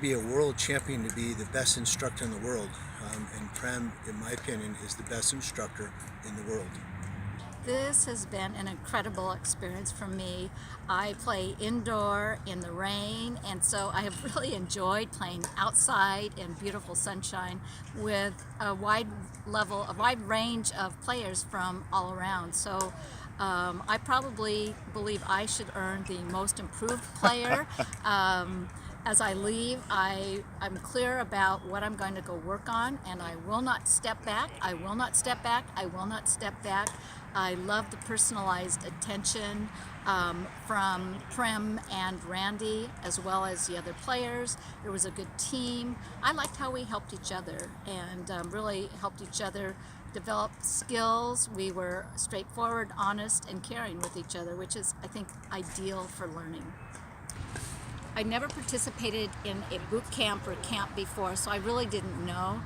be a world champion to be the best instructor in the world. And Prem, in my opinion, is the best instructor in the world. This has been an incredible experience for me. I play indoor in the rain, and so I have really enjoyed playing outside in beautiful sunshine with a wide range of players from all around. So I probably believe I should earn the most improved player. As I leave, I'm clear about what I'm going to go work on, and I will not step back. I will not step back. I will not step back. I love the personalized attention from Prem and Randy, as well as the other players. There was a good team. I liked how we helped each other and really helped each other develop skills. We were straightforward, honest, and caring with each other, which is, I think, ideal for learning. I never participated in a boot camp or camp before, so I really didn't know.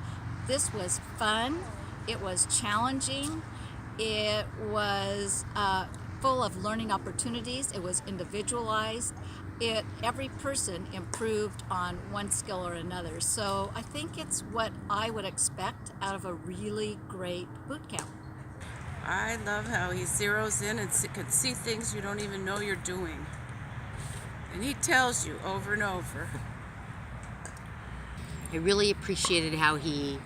This was fun. It was challenging. It was full of learning opportunities. It was individualized. Every person improved on one skill or another. So I think it's what I would expect out of a really great boot camp. I love how he zeroes in and can see things you don't even know you're doing. And he tells you over and over. I really appreciated how he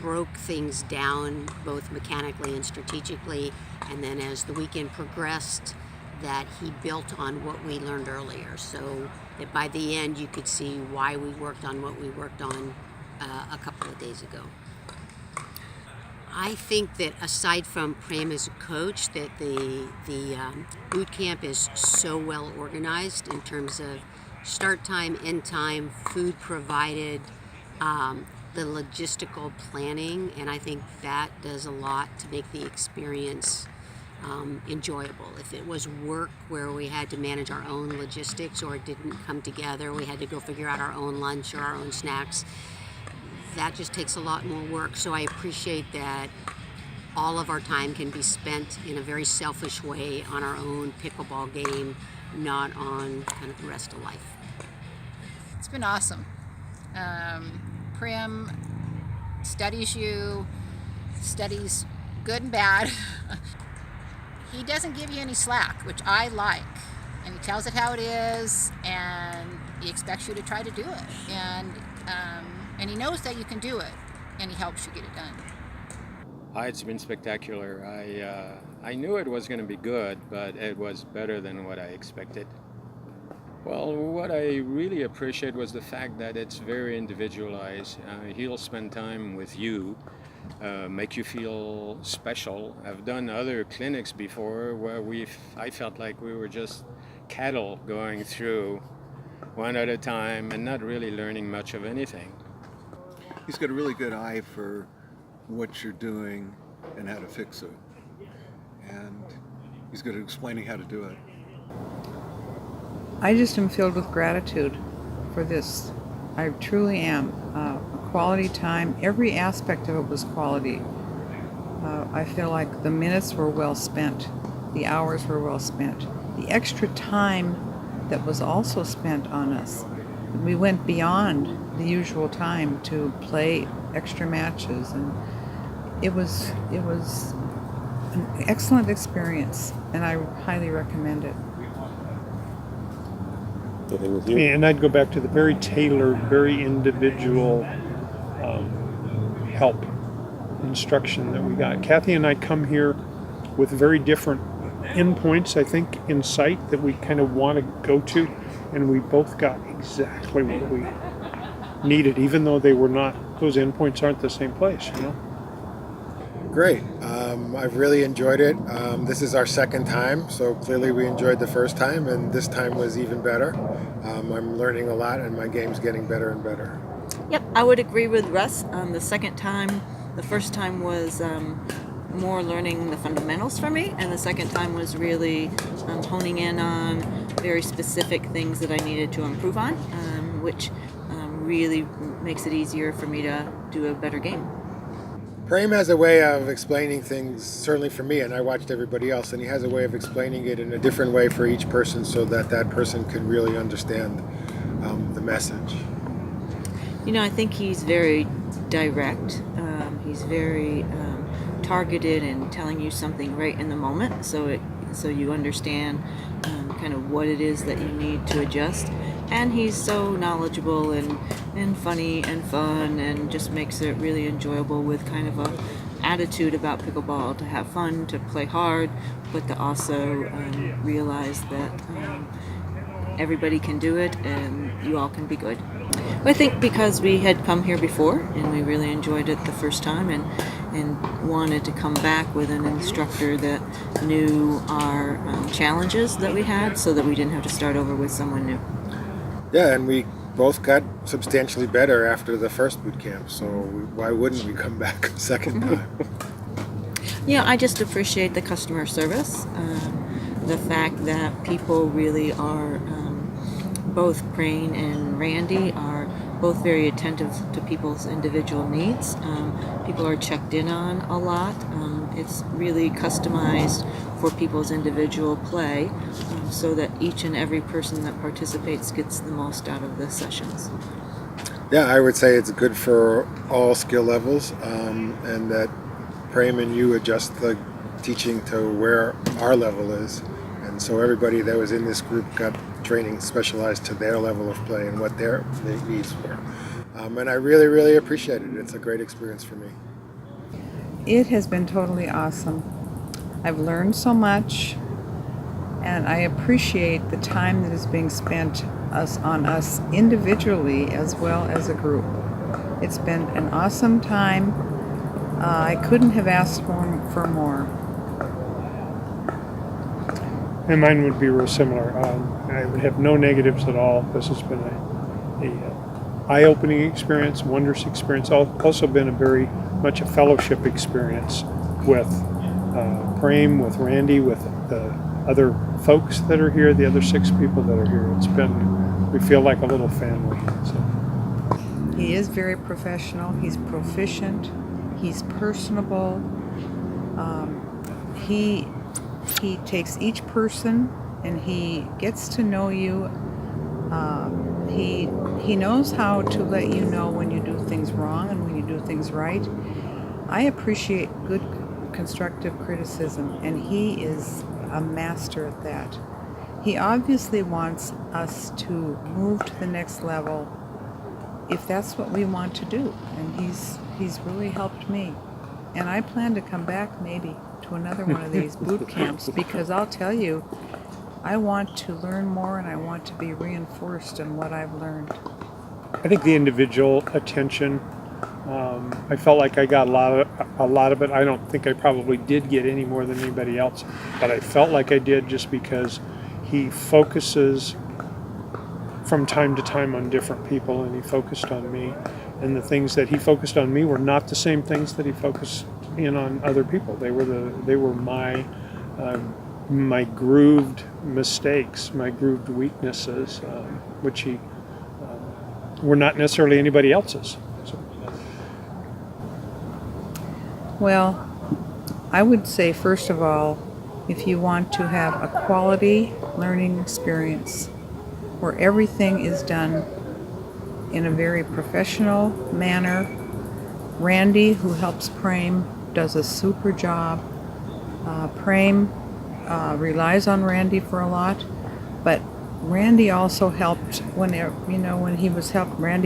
broke things down both mechanically and strategically, and then as the weekend progressed, that he built on what we learned earlier, so that by the end you could see why we worked on what we worked on a couple of days ago. I think that aside from Prem as a coach, that the boot camp is so well organized in terms of start time, end time, food provided, the logistical planning, and I think that does a lot to make the experience enjoyable. If it was work where we had to manage our own logistics or it didn't come together, we had to go figure out our own lunch or our own snacks, that just takes a lot more work. So I appreciate that all of our time can be spent in a very selfish way on our own pickleball game, not on kind of the rest of life. It's been awesome. Prem studies you, studies good and bad. He doesn't give you any slack, which I like. And he tells it how it is, and he expects you to try to do it. And he knows that you can do it, and he helps you get it done. It's been spectacular. I knew it was going to be good, but it was better than what I expected. Well, what I really appreciate was the fact that it's very individualized. He'll spend time with you, make you feel special. I've done other clinics before where I felt like we were just cattle going through one at a time and not really learning much of anything. He's got a really good eye for what you're doing and how to fix it. And he's good at explaining how to do it. I just am filled with gratitude for this. I truly am. Quality time, every aspect of it was quality. I feel like the minutes were well spent, the hours were well spent. The extra time that was also spent on us, we went beyond the usual time to play extra matches, and it was an excellent experience, and I highly recommend it. And I'd go back to the very tailored, very individual help, instruction that we got. Kathy and I come here with very different endpoints, I think, in sight that we kind of want to go to, and we both got exactly what we needed, even though they were not, those endpoints aren't the same place, you know? Great. I've really enjoyed it. This is our second time, so clearly we enjoyed the first time, and this time was even better. I'm learning a lot, and my game's getting better and better. Yep, I would agree with Russ. The second time, the first time was more learning the fundamentals for me, and the second time was really honing in on very specific things that I needed to improve on, which really makes it easier for me to do a better game. Prem has a way of explaining things, certainly for me, and I watched everybody else, and he has a way of explaining it in a different way for each person so that that person can really understand the message. I think he's very direct. He's very targeted and telling you something right in the moment, so you understand kind of what it is that you need to adjust. And he's so knowledgeable and funny and fun, and just makes it really enjoyable with kind of a attitude about pickleball, to have fun, to play hard, but to also realize that everybody can do it and you all can be good. I think because we had come here before and we really enjoyed it the first time, and wanted to come back with an instructor that knew our challenges that we had, so that we didn't have to start over with someone new. Yeah, and we both got substantially better after the first boot camp, so why wouldn't we come back a second time? Yeah, I just appreciate the customer service, the fact that people really are, both Crane and Randy are both very attentive to people's individual needs. People are checked in on a lot. It's really customized for people's individual play, so that each and every person that participates gets the most out of the sessions. Yeah, I would say it's good for all skill levels, and that Prem and you adjust the teaching to where our level is. And so everybody that was in this group got training specialized to their level of play and what their needs were. And I really, really appreciate it. It's a great experience for me. It has been totally awesome. I've learned so much, and I appreciate the time that is being spent on us individually as well as a group. It's been an awesome time. I couldn't have asked for more. And mine would be real similar. I would have no negatives at all. This has been a eye-opening experience, wondrous experience. Also been a very much a fellowship experience with Prem, with Randy, with the other folks that are here, the other 6 people that are here. We feel like a little family. So. He is very professional. He's proficient. He's personable. He takes each person and he gets to know you. He knows how to let you know when you do things wrong and when you do things right. I appreciate good constructive criticism, and he is a master at that. He obviously wants us to move to the next level if that's what we want to do, and he's really helped me. And I plan to come back maybe to another one of these boot camps, because I'll tell you, I want to learn more and I want to be reinforced in what I've learned. I think the individual attention, I felt like I got a lot of it. I don't think I probably did get any more than anybody else, but I felt like I did, just because he focuses from time to time on different people, and he focused on me. And the things that he focused on me were not the same things that he focused in on other people. They were my grooved mistakes, my grooved weaknesses, which he were not necessarily anybody else's. So. Well, I would say, first of all, if you want to have a quality learning experience where everything is done in a very professional manner, Randy, who helps Prem, does a super job. Prem relies on Randy for a lot, but Randy also helped Randy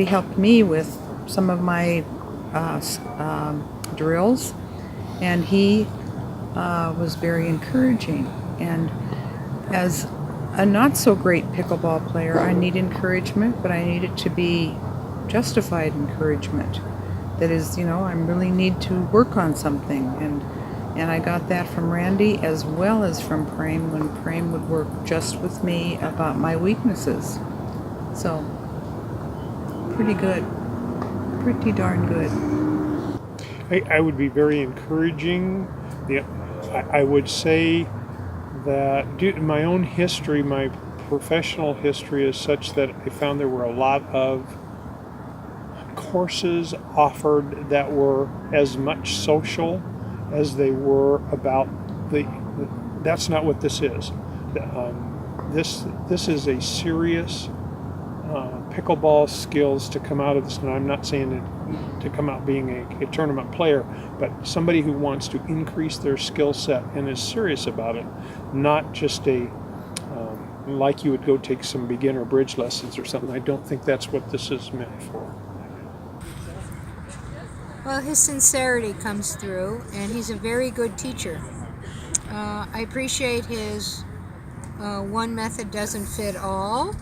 helped me with some of my drills, and he was very encouraging. And as a not so great pickleball player, I need encouragement, but I need it to be justified encouragement. That is, I really need to work on something, and I got that from Randy as well as from Prem, when Prem would work just with me about my weaknesses. So, pretty good. Pretty darn good. I would be very encouraging. I would say that due to my own history, my professional history is such that I found there were a lot of courses offered that were as much social as they were about that's not what this is. This is a serious pickleball skills to come out of this, and I'm not saying it to come out being a tournament player, but somebody who wants to increase their skill set and is serious about it, not just like you would go take some beginner bridge lessons or something. I don't think that's what this is meant for. Well, his sincerity comes through, and he's a very good teacher. I appreciate his one method doesn't fit all.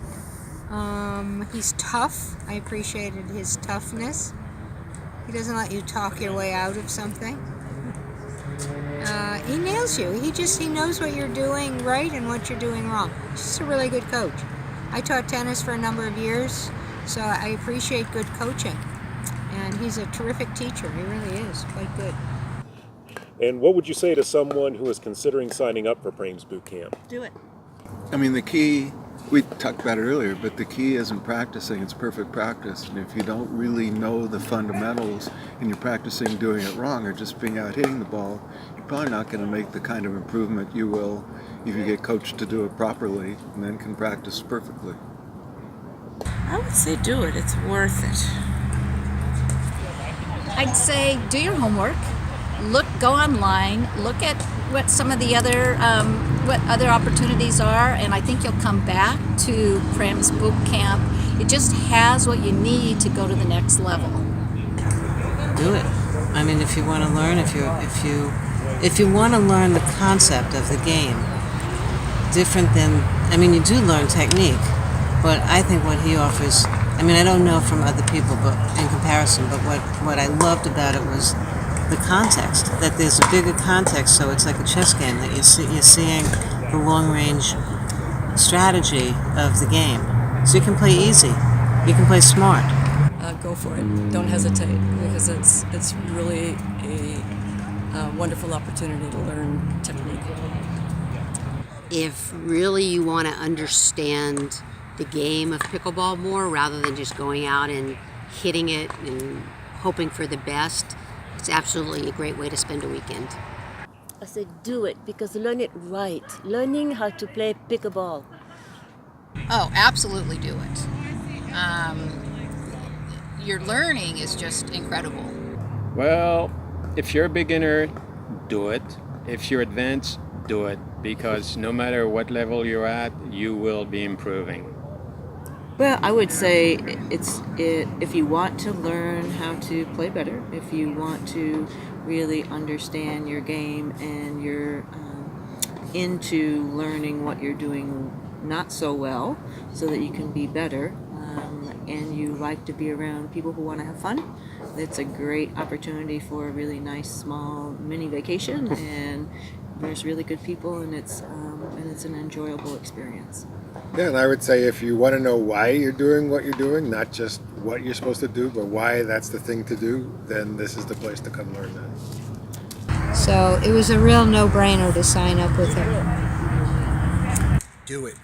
He's tough. I appreciated his toughness. He doesn't let you talk your way out of something. He nails you. He knows what you're doing right and what you're doing wrong. He's just a really good coach. I taught tennis for a number of years, so I appreciate good coaching. And he's a terrific teacher. He really is quite good. And what would you say to someone who is considering signing up for Prame's Bootcamp? Do it. I mean, the key, we talked about it earlier, but the key isn't practicing, it's perfect practice. And if you don't really know the fundamentals and you're practicing doing it wrong or just being out hitting the ball, you're probably not going to make the kind of improvement you will if you get coached to do it properly and then can practice perfectly. I would say do it. It's worth it. I'd say do your homework. Go online, look at what some of the other what other opportunities are, and I think you'll come back to Prame's Bootcamp. It just has what you need to go to the next level. Do it. I mean, if you want to learn, if you want to learn the concept of the game, different than, I mean, you do learn technique, but I think what he offers, I mean, I don't know from other people, but in comparison, but what I loved about it was the context, that there's a bigger context, so it's like a chess game, that you're seeing the long-range strategy of the game. So you can play easy, you can play smart. Go for it. Don't hesitate, because it's really a wonderful opportunity to learn technique. If really you want to understand the game of pickleball more, rather than just going out and hitting it and hoping for the best, it's absolutely a great way to spend a weekend. I said do it, because learn it right. Learning how to play pickleball. Oh, absolutely do it. Your learning is just incredible. Well, if you're a beginner, do it. If you're advanced, do it, because no matter what level you're at, you will be improving. Well, I would say if you want to learn how to play better, if you want to really understand your game and you're into learning what you're doing not so well so that you can be better, and you like to be around people who want to have fun, it's a great opportunity for a really nice small mini vacation, and there's really good people, and it's an enjoyable experience. Yeah, and I would say if you want to know why you're doing what you're doing, not just what you're supposed to do, but why that's the thing to do, then this is the place to come learn that. So it was a real no-brainer to sign up with him. Do it.